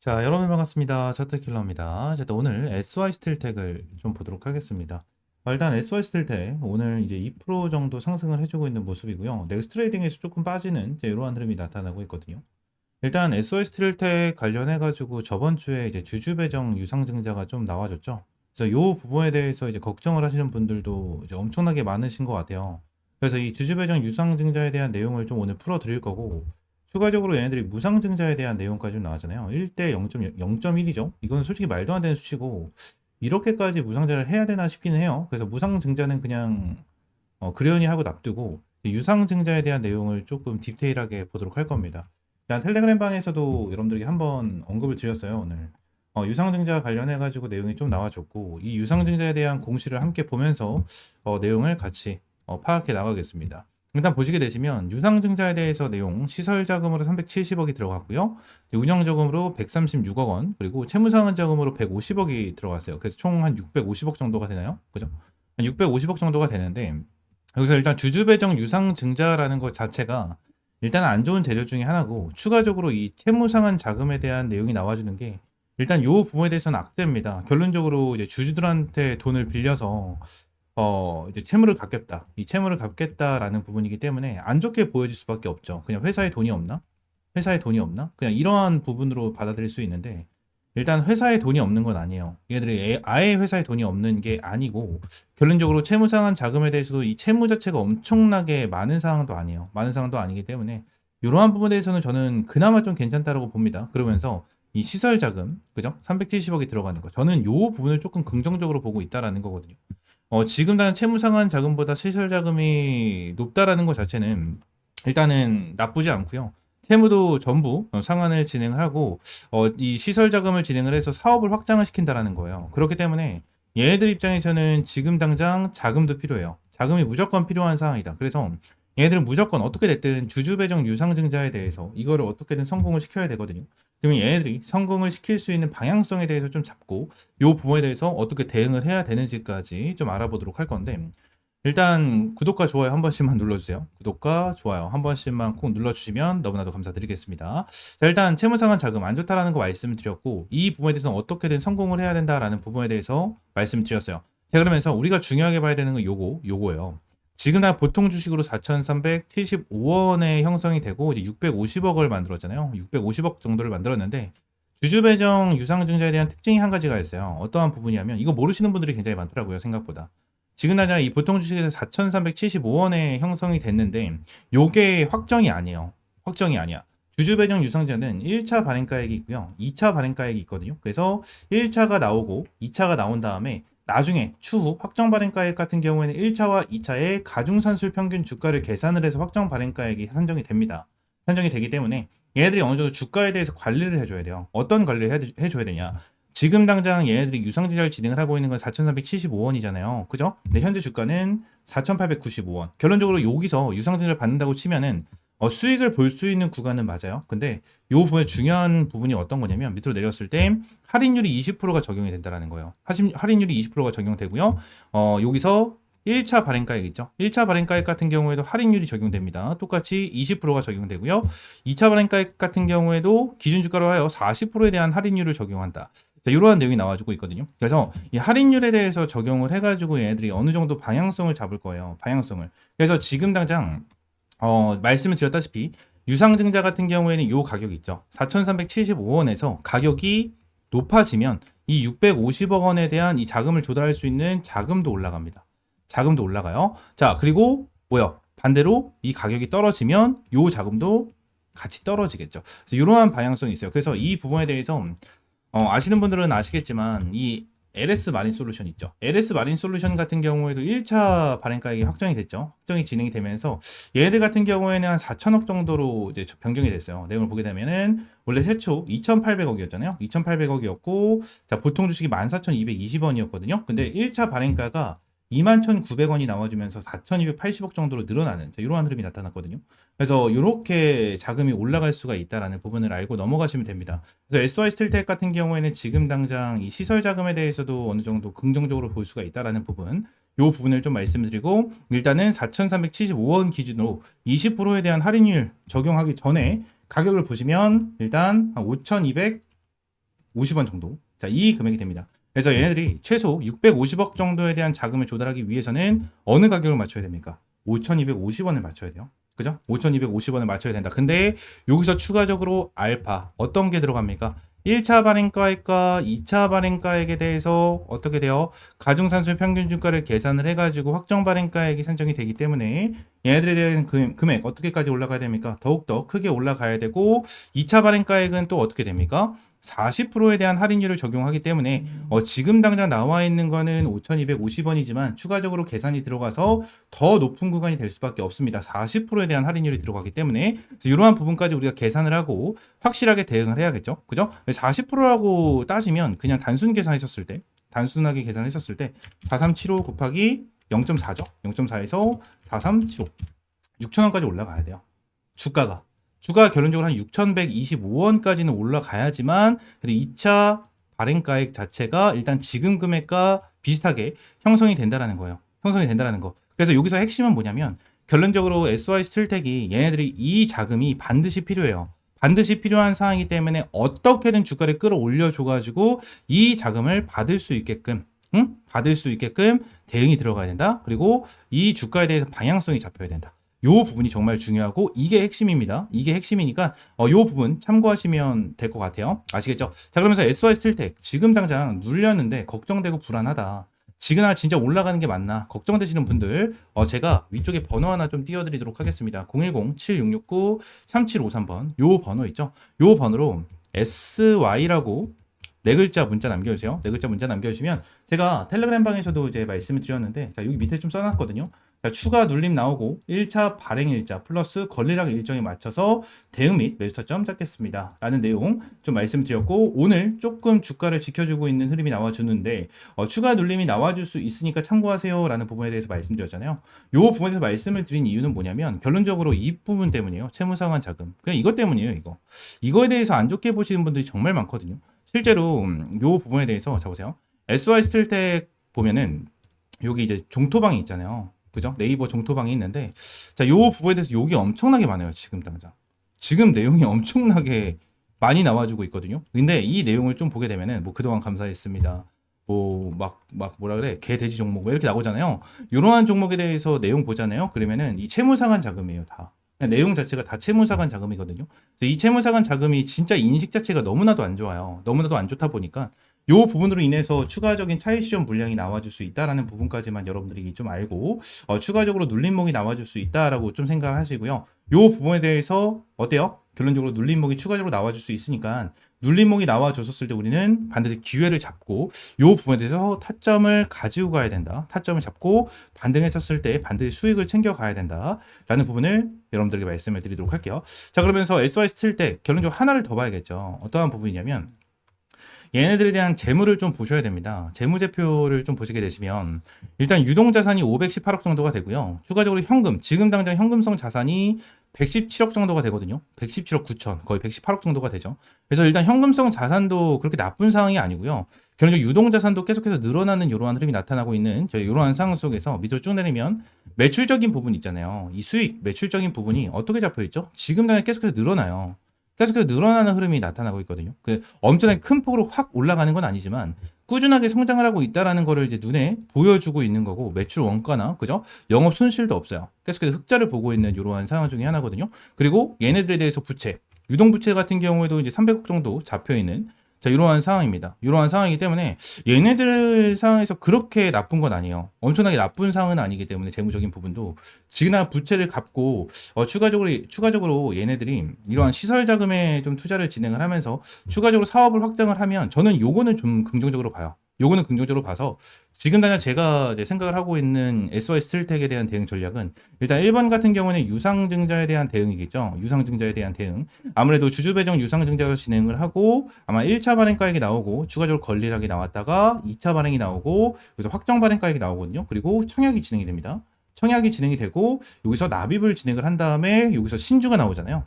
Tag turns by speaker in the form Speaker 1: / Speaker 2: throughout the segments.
Speaker 1: 자, 여러분 반갑습니다. 차트킬러입니다. 자, 또 오늘 SY 스틸텍을 좀 보도록 하겠습니다. 일단 SY 스틸텍 오늘 이제 2% 정도 상승을 해주고 있는 모습이고요. 넥스트 트레이딩에서 조금 빠지는 이제 이러한 흐름이 나타나고 있거든요. 일단 SY 스틸텍 관련해가지고 저번 주에 이제 주주 배정 유상증자가 좀 나와줬죠. 그래서 이 부분에 대해서 이제 걱정을 하시는 분들도 이제 엄청나게 많으신 것 같아요. 그래서 이 주주 배정 유상증자에 대한 내용을 좀 오늘 풀어드릴 거고, 추가적으로 얘네들이 무상증자에 대한 내용까지 좀 나왔잖아요. 1대 0.1이죠. 이건 솔직히 말도 안 되는 수치고, 이렇게까지 무상증자를 해야 되나 싶기는 해요. 그래서 무상증자는 그냥 그러니 하고 납두고, 유상증자에 대한 내용을 조금 디테일하게 보도록 할 겁니다. 일단 텔레그램 방에서도 여러분들에게 한번 언급을 드렸어요, 오늘. 유상증자 관련해가지고 내용이 좀 나와줬고, 이 유상증자에 대한 공시를 함께 보면서 내용을 같이 파악해 나가겠습니다. 일단 보시게 되시면 유상증자에 대해서 내용 시설 자금으로 370억이 들어갔고요. 운영 자금으로 136억 원, 그리고 채무상환 자금으로 150억이 들어갔어요. 그래서 총 한 650억 정도가 되나요? 그죠? 한 650억 정도가 되는데, 여기서 일단 주주 배정 유상증자라는 것 자체가 일단 안 좋은 재료 중에 하나고, 추가적으로 이 채무상환 자금에 대한 내용이 나와주는 게 일단 요 부분에 대해서는 악재입니다. 결론적으로 이제 주주들한테 돈을 빌려서 이제 채무를 갚겠다. 이 채무를 갚겠다라는 부분이기 때문에 안 좋게 보여질 수밖에 없죠. 그냥 회사에 돈이 없나? 회사에 돈이 없나? 그냥 이러한 부분으로 받아들일 수 있는데, 일단 회사에 돈이 없는 건 아니에요. 얘들이 아예 회사에 돈이 없는 게 아니고, 결론적으로 채무상환 자금에 대해서도 이 채무 자체가 엄청나게 많은 상황도 아니에요. 많은 상황도 아니기 때문에 이러한 부분에 대해서는 저는 그나마 좀 괜찮다라고 봅니다. 그러면서 이 시설 자금, 그죠? 370억이 들어가는 거. 저는 요 부분을 조금 긍정적으로 보고 있다라는 거거든요. 지금 단 채무상환 자금보다 시설 자금이 높다라는 것 자체는 일단은 나쁘지 않고요. 채무도 전부 상환을 진행을 하고 이 시설 자금을 진행을 해서 사업을 확장을 시킨다라는 거예요. 그렇기 때문에 얘네들 입장에서는 지금 당장 자금도 필요해요. 자금이 무조건 필요한 상황이다. 그래서 얘네들은 무조건 어떻게 됐든 주주 배정 유상증자에 대해서 이거를 어떻게든 성공을 시켜야 되거든요. 그러면 얘네들이 성공을 시킬 수 있는 방향성에 대해서 좀 잡고 이 부분에 대해서 어떻게 대응을 해야 되는지까지 좀 알아보도록 할 건데, 일단 구독과 좋아요 한 번씩만 눌러주세요. 구독과 좋아요 한 번씩만 꼭 눌러주시면 너무나도 감사드리겠습니다. 자, 일단 채무상환 자금 안 좋다라는 거 말씀드렸고, 이 부분에 대해서는 어떻게든 성공을 해야 된다라는 부분에 대해서 말씀드렸어요. 자, 그러면서 우리가 중요하게 봐야 되는 건 요거예요. 지금 나 보통 주식으로 4,375원에 형성이 되고 이제 650억을 만들었잖아요. 650억 정도를 만들었는데, 주주 배정 유상증자에 대한 특징이 한 가지가 있어요. 어떠한 부분이냐면, 이거 모르시는 분들이 굉장히 많더라고요, 생각보다. 지금 당장 이 보통 주식에서 4,375원에 형성이 됐는데, 요게 확정이 아니에요. 확정이 아니야. 주주 배정 유상증자는 1차 발행가액이 있고요. 2차 발행가액이 있거든요. 그래서 1차가 나오고 2차가 나온 다음에 나중에 추후 확정 발행가액 같은 경우에는 1차와 2차의 가중산술 평균 주가를 계산을 해서 확정 발행가액이 산정이 됩니다. 산정이 되기 때문에 얘네들이 어느 정도 주가에 대해서 관리를 해줘야 돼요. 어떤 관리를 해줘야 되냐? 지금 당장 얘네들이 유상증자를 진행을 하고 있는 건 4,375원이잖아요. 그죠? 근데 현재 주가는 4,895원. 결론적으로 여기서 유상증자를 받는다고 치면은 수익을 볼 수 있는 구간은 맞아요. 근데 이 부분에 중요한 부분이 어떤 거냐면, 밑으로 내렸을 때 할인율이 20%가 적용이 된다는 거예요. 할인율이 20%가 적용되고요. 여기서 1차 발행가액 있죠. 1차 발행가액 같은 경우에도 할인율이 적용됩니다. 똑같이 20%가 적용되고요. 2차 발행가액 같은 경우에도 기준주가로 하여 40%에 대한 할인율을 적용한다. 자, 이러한 내용이 나와주고 있거든요. 그래서 이 할인율에 대해서 적용을 해가지고 얘네들이 어느 정도 방향성을 잡을 거예요. 방향성을. 그래서 지금 당장 말씀을 드렸다시피 유상증자 같은 경우에는 이 가격이 있죠. 4,375원에서 가격이 높아지면 이 650억 원에 대한 이 자금을 조달할 수 있는 자금도 올라갑니다. 자금도 올라가요. 자, 그리고 뭐요? 반대로 이 가격이 떨어지면 이 자금도 같이 떨어지겠죠. 그래서 이러한 방향성이 있어요. 그래서 이 부분에 대해서 아시는 분들은 아시겠지만 이 LS 마린 솔루션 있죠. LS 마린 솔루션 같은 경우에도 1차 발행가액이 확정이 됐죠. 확정이 진행이 되면서 얘들 같은 경우에는 한 4천억 정도로 이제 변경이 됐어요. 내용을 보게 되면은 원래 최초 2,800억이었잖아요. 2,800억이었고, 자, 보통 주식이 14,220원이었거든요. 근데 1차 발행가가 21,900원이 나와주면서 4,280억 정도로 늘어나는 이러한 흐름이 나타났거든요. 그래서 이렇게 자금이 올라갈 수가 있다라는 부분을 알고 넘어가시면 됩니다. 그래서 SY 스틸텍 같은 경우에는 지금 당장 이 시설 자금에 대해서도 어느 정도 긍정적으로 볼 수가 있다라는 부분, 이 부분을 좀 말씀드리고, 일단은 4,375원 기준으로 20%에 대한 할인율 적용하기 전에 가격을 보시면 일단 5,200 50원 정도. 자, 이 금액이 됩니다. 그래서 얘네들이 최소 650억 정도에 대한 자금을 조달하기 위해서는 어느 가격을 맞춰야 됩니까? 5,250원을 맞춰야 돼요. 그죠? 5,250원을 맞춰야 된다. 근데 여기서 추가적으로 알파 어떤 게 들어갑니까? 1차 발행가액과 2차 발행가액에 대해서 어떻게 돼요? 가중산술 평균 주가를 계산을 해가지고 확정 발행가액이 산정이 되기 때문에 얘네들에 대한 금액 어떻게까지 올라가야 됩니까? 더욱더 크게 올라가야 되고 2차 발행가액은 또 어떻게 됩니까? 40%에 대한 할인율을 적용하기 때문에 지금 당장 나와 있는 거는 5,250원이지만 추가적으로 계산이 들어가서 더 높은 구간이 될 수밖에 없습니다. 40%에 대한 할인율이 들어가기 때문에 이러한 부분까지 우리가 계산을 하고 확실하게 대응을 해야겠죠. 그죠? 40%라고 따지면 그냥 단순 계산했었을 때 단순하게 계산했었을 때 4375 곱하기 0.4죠. 0.4에서 4375 6,000원까지 올라가야 돼요. 주가가 결론적으로 한 6,125원까지는 올라가야지만 2차 발행가액 자체가 일단 지금 금액과 비슷하게 형성이 된다라는 거예요. 형성이 된다라는 거. 그래서 여기서 핵심은 뭐냐면 결론적으로 SY 스틸텍이 얘네들이 이 자금이 반드시 필요해요. 반드시 필요한 사항이기 때문에 어떻게든 주가를 끌어올려 줘가지고 이 자금을 받을 수 있게끔 받을 수 있게끔 대응이 들어가야 된다. 그리고 이 주가에 대해서 방향성이 잡혀야 된다. 요 부분이 정말 중요하고 이게 핵심입니다. 이게 핵심이니까 요 부분 참고하시면 될 것 같아요. 아시겠죠? 자, 그러면서 SY 스틸텍 지금 당장 눌렸는데 걱정되고 불안하다. 지금 진짜 올라가는 게 맞나 걱정되시는 분들 제가 위쪽에 번호 하나 좀 띄워드리도록 하겠습니다. 010-7669-3753번 요 번호 있죠? 요 번호로 SY라고 네 글자 문자 남겨주세요. 네 글자 문자 남겨주시면 제가 텔레그램 방에서도 이제 말씀을 드렸는데 자, 여기 밑에 좀 써놨거든요. 자, 추가 눌림 나오고 1차 발행 일자 플러스 권리락 일정에 맞춰서 대응 및 매수 타점 잡겠습니다. 라는 내용 좀 말씀드렸고 오늘 조금 주가를 지켜주고 있는 흐름이 나와주는데 추가 눌림이 나와줄 수 있으니까 참고하세요 라는 부분에 대해서 말씀드렸잖아요. 이 부분에서 말씀을 드린 이유는 뭐냐면 결론적으로 이 부분 때문이에요. 채무상환 자금. 그냥 이것 때문이에요. 이거에 대해서 안 좋게 보시는 분들이 정말 많거든요. 실제로 이 부분에 대해서 자 보세요. SY 스틸텍 보면은 여기 이제 종토방이 있잖아요. 그죠? 네이버 종토방이 있는데 자, 요 부분에 대해서 욕이 엄청나게 많아요. 지금 당장. 지금 내용이 엄청나게 많이 나와주고 있거든요. 근데 이 내용을 좀 보게 되면은 뭐 그동안 감사했습니다. 뭐 막 뭐라 그래? 개 돼지 종목 뭐 이렇게 나오잖아요. 이러한 종목에 대해서 내용 보잖아요. 그러면은 이 채무상환 자금이에요, 다. 내용 자체가 다 채무상환 자금이거든요. 이 채무상환 자금이 진짜 인식 자체가 너무나도 안 좋아요. 너무나도 안 좋다 보니까 이 부분으로 인해서 추가적인 차익 실현 물량이 나와줄 수 있다라는 부분까지만 여러분들이 좀 알고 추가적으로 눌림목이 나와줄 수 있다라고 좀 생각을 하시고요. 이 부분에 대해서 어때요? 결론적으로 눌림목이 추가적으로 나와줄 수 있으니까 눌림목이 나와줬었을 때 우리는 반드시 기회를 잡고 이 부분에 대해서 타점을 가지고 가야 된다. 타점을 잡고 반등했었을 때 반드시 수익을 챙겨가야 된다라는 부분을 여러분들에게 말씀을 드리도록 할게요. 자, 그러면서 SY 스틸텍 결론적으로 하나를 더 봐야겠죠. 어떠한 부분이냐면 얘네들에 대한 재물을 좀 보셔야 됩니다. 재무제표를 좀 보시게 되시면 일단 유동자산이 518억 정도가 되고요. 추가적으로 현금, 지금 당장 현금성 자산이 117억 정도가 되거든요. 117억 9천, 거의 118억 정도가 되죠. 그래서 일단 현금성 자산도 그렇게 나쁜 상황이 아니고요. 결국 유동자산도 계속해서 늘어나는 이러한 흐름이 나타나고 있는 이러한 상황 속에서 밑으로 쭉 내리면 매출적인 부분 있잖아요. 이 수익, 매출적인 부분이 어떻게 잡혀 있죠? 지금 당장 계속해서 늘어나요. 계속해서 늘어나는 흐름이 나타나고 있거든요. 엄청나게 큰 폭으로 확 올라가는 건 아니지만 꾸준하게 성장을 하고 있다라는 거를 이제 눈에 보여주고 있는 거고 매출 원가나 그죠? 영업 손실도 없어요. 계속해서 흑자를 보고 있는 이러한 상황 중에 하나거든요. 그리고 얘네들에 대해서 부채, 유동 부채 같은 경우에도 이제 300억 정도 잡혀 있는 자, 이러한 상황입니다. 이러한 상황이기 때문에 얘네들 상황에서 그렇게 나쁜 건 아니에요. 엄청나게 나쁜 상황은 아니기 때문에 재무적인 부분도 지금 부채를 갚고 추가적으로 얘네들이 이러한 시설 자금에 좀 투자를 진행을 하면서 추가적으로 사업을 확장을 하면 저는 요거는 좀 긍정적으로 봐요. 요거는 긍정적으로 봐서 지금 당장 제가 이제 생각을 하고 있는 SY 스틸텍에 대한 대응 전략은 일단 1번 같은 경우는 유상증자에 대한 대응이겠죠. 유상증자에 대한 대응. 아무래도 주주배정 유상증자를 진행을 하고 아마 1차 발행가액이 나오고 추가적으로 권리락이 나왔다가 2차 발행이 나오고 그래서 확정 발행가액이 나오거든요. 그리고 청약이 진행이 됩니다. 청약이 진행이 되고 여기서 납입을 진행을 한 다음에 여기서 신주가 나오잖아요.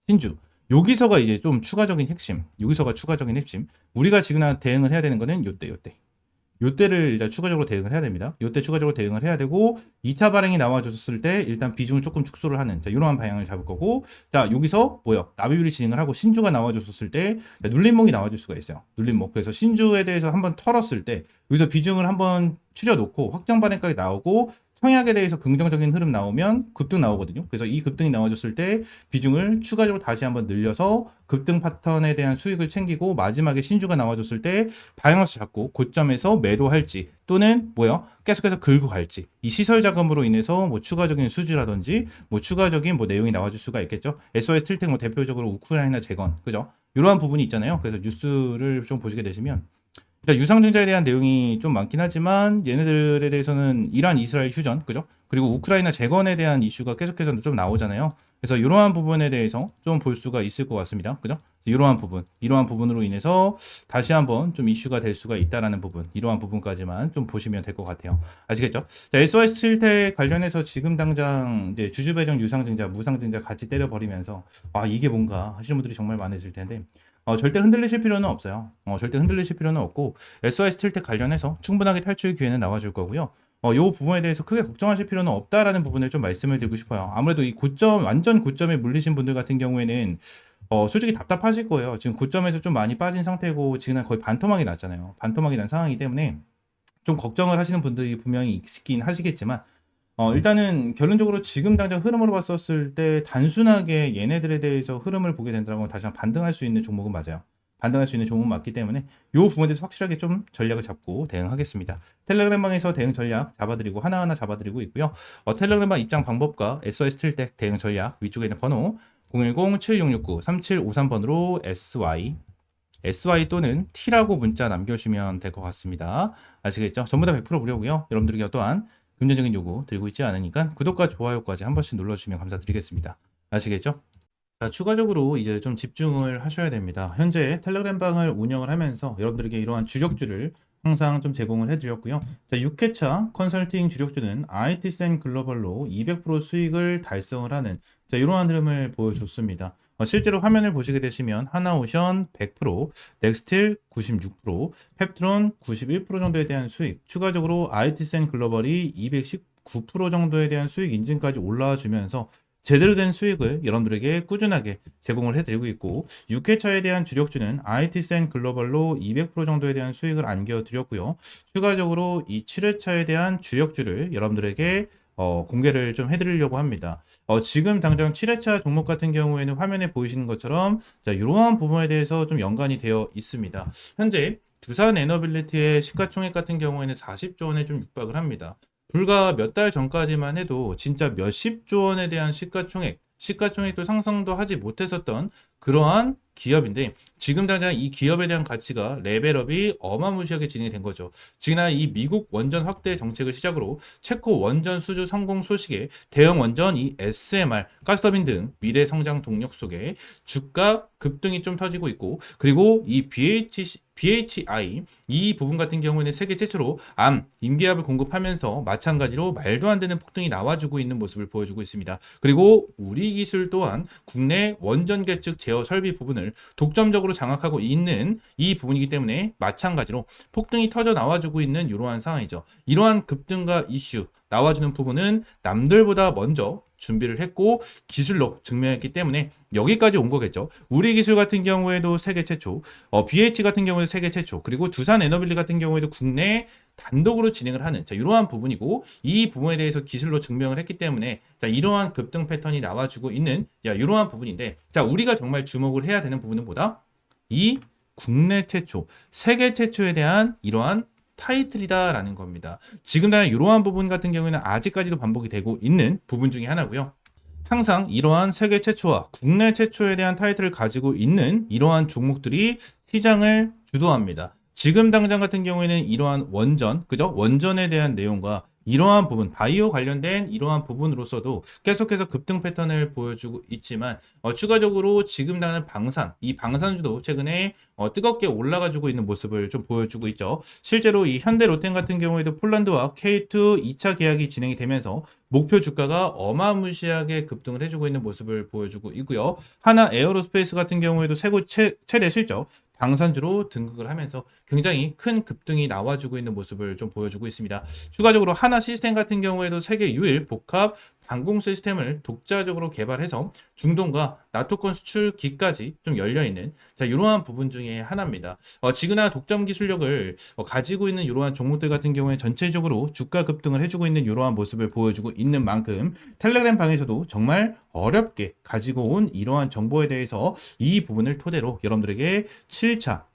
Speaker 1: 신주. 여기서가 이제 좀 추가적인 핵심. 여기서가 추가적인 핵심. 우리가 지금 대응을 해야 되는 거는 요때. 요때를 일단 추가적으로 대응을 해야 됩니다. 요때 추가적으로 대응을 해야 되고 2차 발행이 나와줬을 때 일단 비중을 조금 축소를 하는 자, 이러한 방향을 잡을 거고 자, 여기서 뭐요? 납입률이 진행을 하고 신주가 나와줬을 때 눌림목이 나와줄 수가 있어요. 눌림목. 그래서 신주에 대해서 한번 털었을 때 여기서 비중을 한번 추려놓고 확정 발행까지 나오고 청약에 대해서 긍정적인 흐름 나오면 급등 나오거든요. 그래서 이 급등이 나와줬을 때 비중을 추가적으로 다시 한번 늘려서 급등 패턴에 대한 수익을 챙기고 마지막에 신주가 나와줬을 때 방향을 잡고 고점에서 매도할지 또는 뭐요? 계속해서 긁고 갈지 이 시설 자금으로 인해서 뭐 추가적인 수주라든지 뭐 추가적인 뭐 내용이 나와줄 수가 있겠죠. SOS 틸텍 뭐 대표적으로 우크라이나 재건 그죠? 이러한 부분이 있잖아요. 그래서 뉴스를 좀 보시게 되시면 그러니까 유상증자에 대한 내용이 좀 많긴 하지만 얘네들에 대해서는 이란 이스라엘 휴전 그죠? 그리고 우크라이나 재건에 대한 이슈가 계속해서 좀 나오잖아요. 그래서 이러한 부분에 대해서 좀 볼 수가 있을 것 같습니다. 그죠? 이러한 부분으로 인해서 다시 한번 좀 이슈가 될 수가 있다라는 부분, 이러한 부분까지만 좀 보시면 될 것 같아요. 아시겠죠? 자, SOS 틸텍 관련해서 지금 당장 이제 주주 배정 유상증자, 무상증자 같이 때려버리면서 아, 이게 뭔가 하시는 분들이 정말 많으실 텐데 절대 흔들리실 필요는 없어요. 절대 흔들리실 필요는 없고 SOS 틸텍 관련해서 충분하게 탈출 기회는 나와줄 거고요. 요 부분에 대해서 크게 걱정하실 필요는 없다라는 부분을 좀 말씀을 드리고 싶어요. 아무래도 이 고점, 완전 고점에 물리신 분들 같은 경우에는 솔직히 답답하실 거예요. 지금 고점에서 좀 많이 빠진 상태고 지금 거의 반토막이 났잖아요. 반토막이 난 상황이기 때문에 좀 걱정을 하시는 분들이 분명히 있긴 하시겠지만 일단은 결론적으로 지금 당장 흐름으로 봤었을 때 단순하게 얘네들에 대해서 흐름을 보게 된다면 다시 한번 반등할 수 있는 종목은 맞아요. 반등할 수 있는 종목은 맞기 때문에 이 부분에 대해서 확실하게 좀 전략을 잡고 대응하겠습니다. 텔레그램방에서 대응 전략 잡아드리고 하나하나 잡아드리고 있고요. 텔레그램방 입장 방법과 SOS 틸텍 대응 전략 위쪽에 있는 번호 010-7669-3753번으로 SY 또는 T라고 문자 남겨주시면 될 것 같습니다. 아시겠죠? 전부 다 100% 무료고요. 여러분들에게 어떠한 금전적인 요구 드리고 있지 않으니까 구독과 좋아요까지 한 번씩 눌러주시면 감사드리겠습니다. 아시겠죠? 자, 추가적으로 이제 좀 집중을 하셔야 됩니다. 현재 텔레그램방을 운영을 하면서 여러분들에게 이러한 주력주를 항상 좀 제공을 해드렸고요. 자, 6회차 컨설팅 주력주는 IT센 글로벌로 200% 수익을 달성을 하는 자, 이러한 흐름을 보여줬습니다. 실제로 화면을 보시게 되시면 하나오션 100%, 넥스틸 96%, 펩트론 91% 정도에 대한 수익, 추가적으로 IT센 글로벌이 219% 정도에 대한 수익 인증까지 올라와 주면서 제대로 된 수익을 여러분들에게 꾸준하게 제공을 해드리고 있고 6회차에 대한 주력주는 IT센 글로벌로 200% 정도에 대한 수익을 안겨드렸고요. 추가적으로 이 7회차에 대한 주력주를 여러분들에게 공개를 좀 해드리려고 합니다. 지금 당장 7회차 종목 같은 경우에는 화면에 보이시는 것처럼 자, 이러한 부분에 대해서 좀 연관이 되어 있습니다. 현재 두산 에너빌리티의 시가총액 같은 경우에는 40조 원에 좀 육박을 합니다. 불과 몇 달 전까지만 해도 진짜 몇십조 원에 대한 시가총액도 상상도 하지 못했었던 그러한 기업인데 지금 당장 이 기업에 대한 가치가 레벨업이 어마무시하게 진행이 된 거죠. 지난 이 미국 원전 확대 정책을 시작으로 체코 원전 수주 성공 소식에 대형 원전 이 SMR, 가스터빈 등 미래 성장 동력 속에 주가 급등이 좀 터지고 있고 그리고 이 BHI 이 부분 같은 경우에는 세계 최초로 암, 임기압을 공급하면서 마찬가지로 말도 안 되는 폭등이 나와주고 있는 모습을 보여주고 있습니다. 그리고 우리 기술 또한 국내 원전 계측 제어 설비 부분을 독점적으로 장악하고 있는 이 부분이기 때문에 마찬가지로 폭등이 터져 나와주고 있는 이러한 상황이죠. 이러한 급등과 이슈 나와주는 부분은 남들보다 먼저 준비를 했고 기술로 증명했기 때문에 여기까지 온 거겠죠. 우리 기술 같은 경우에도 세계 최초, BH 같은 경우에도 세계 최초, 그리고 두산 에너빌리 같은 경우에도 국내 단독으로 진행을 하는 자, 이러한 부분이고 이 부분에 대해서 기술로 증명을 했기 때문에 자, 이러한 급등 패턴이 나와주고 있는 자, 이러한 부분인데 자, 우리가 정말 주목을 해야 되는 부분은 뭐다? 이 국내 최초, 세계 최초에 대한 이러한 타이틀이다라는 겁니다. 지금 당장 이러한 부분 같은 경우에는 아직까지도 반복이 되고 있는 부분 중에 하나고요. 항상 이러한 세계 최초와 국내 최초에 대한 타이틀을 가지고 있는 이러한 종목들이 시장을 주도합니다. 지금 당장 같은 경우에는 이러한 원전, 그죠? 원전에 대한 내용과 이러한 부분, 바이오 관련된 이러한 부분으로서도 계속해서 급등 패턴을 보여주고 있지만 추가적으로 지금 나는 이 방산주도 최근에 뜨겁게 올라가지고 있는 모습을 좀 보여주고 있죠. 실제로 이 현대 롯데 같은 경우에도 폴란드와 K2 2차 계약이 진행이 되면서 목표 주가가 어마무시하게 급등을 해주고 있는 모습을 보여주고 있고요. 하나 에어로스페이스 같은 경우에도 최대 실적 방산주로 등극을 하면서 굉장히 큰 급등이 나와주고 있는 모습을 좀 보여주고 있습니다. 추가적으로 하나 시스템 같은 경우에도 세계 유일 복합 방공 시스템을 독자적으로 개발해서 중동과 나토권 수출기까지 좀 열려있는 이러한 부분 중에 하나입니다. 지그나 독점 기술력을 가지고 있는 이러한 종목들 같은 경우에 전체적으로 주가 급등을 해주고 있는 이러한 모습을 보여주고 있는 만큼 텔레그램 방에서도 정말 어렵게 가지고 온 이러한 정보에 대해서 이 부분을 토대로 여러분들에게 7차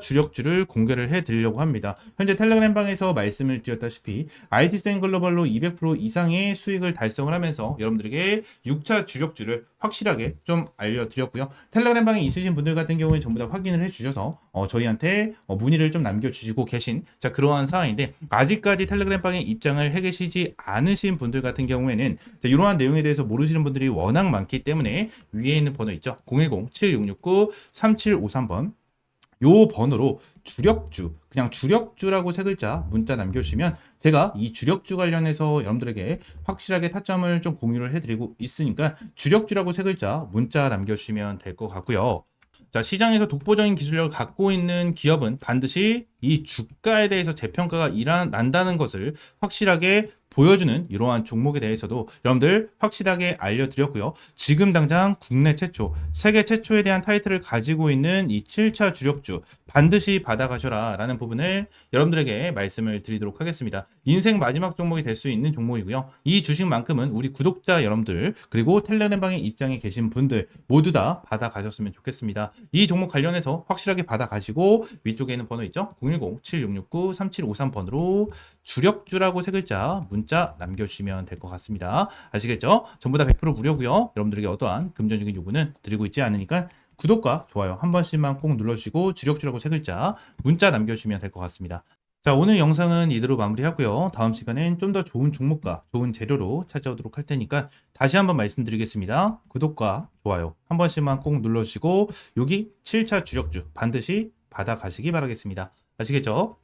Speaker 1: 주력주를 공개를 해드리려고 합니다. 현재 텔레그램 방에서 말씀을 드렸다시피 IT센 글로벌로 200% 이상의 수익을 달성을 하면서 여러분들에게 6차 주력주를 확실하게 좀 알려드렸고요. 텔레그램 방에 있으신 분들 같은 경우에 전부 다 확인을 해주셔서 저희한테 문의를 좀 남겨주시고 계신 그러한 상황인데, 아직까지 텔레그램 방에 입장을 해 계시지 않으신 분들 같은 경우에는 이러한 내용에 대해서 모르시는 분들이 워낙 많기 때문에 위에 있는 번호 있죠. 010-7669-3753번 요 번호로 주력주, 그냥 주력주라고 세 글자 문자 남겨주시면 제가 이 주력주 관련해서 여러분들에게 확실하게 타점을 좀 공유를 해드리고 있으니까 주력주라고 세 글자 문자 남겨주시면 될 것 같고요. 시장에서 독보적인 기술력을 갖고 있는 기업은 반드시 이 주가에 대해서 재평가가 난다는 것을 확실하게 보여주는 이러한 종목에 대해서도 여러분들 확실하게 알려드렸고요. 지금 당장 국내 최초, 세계 최초에 대한 타이틀을 가지고 있는 이 7차 주력주 반드시 받아가셔라 라는 부분을 여러분들에게 말씀을 드리도록 하겠습니다. 인생 마지막 종목이 될 수 있는 종목이고요. 이 주식만큼은 우리 구독자 여러분들 그리고 텔레그램방에 입장에 계신 분들 모두 다 받아가셨으면 좋겠습니다. 이 종목 관련해서 확실하게 받아가시고 위쪽에 있는 번호 있죠? 010-7669-3753번으로 주력주라고 세 글자 문자 남겨주시면 될 것 같습니다. 아시겠죠? 전부 다 100% 무료고요. 여러분들에게 어떠한 금전적인 요구는 드리고 있지 않으니까 구독과 좋아요 한 번씩만 꼭 눌러주시고 주력주라고 세 글자 문자 남겨주시면 될 것 같습니다. 오늘 영상은 이대로 마무리하고요. 다음 시간엔 좀 더 좋은 종목과 좋은 재료로 찾아오도록 할 테니까 다시 한번 말씀드리겠습니다. 구독과 좋아요 한 번씩만 꼭 눌러주시고 여기 7차 주력주 반드시 받아가시기 바라겠습니다. 아시겠죠?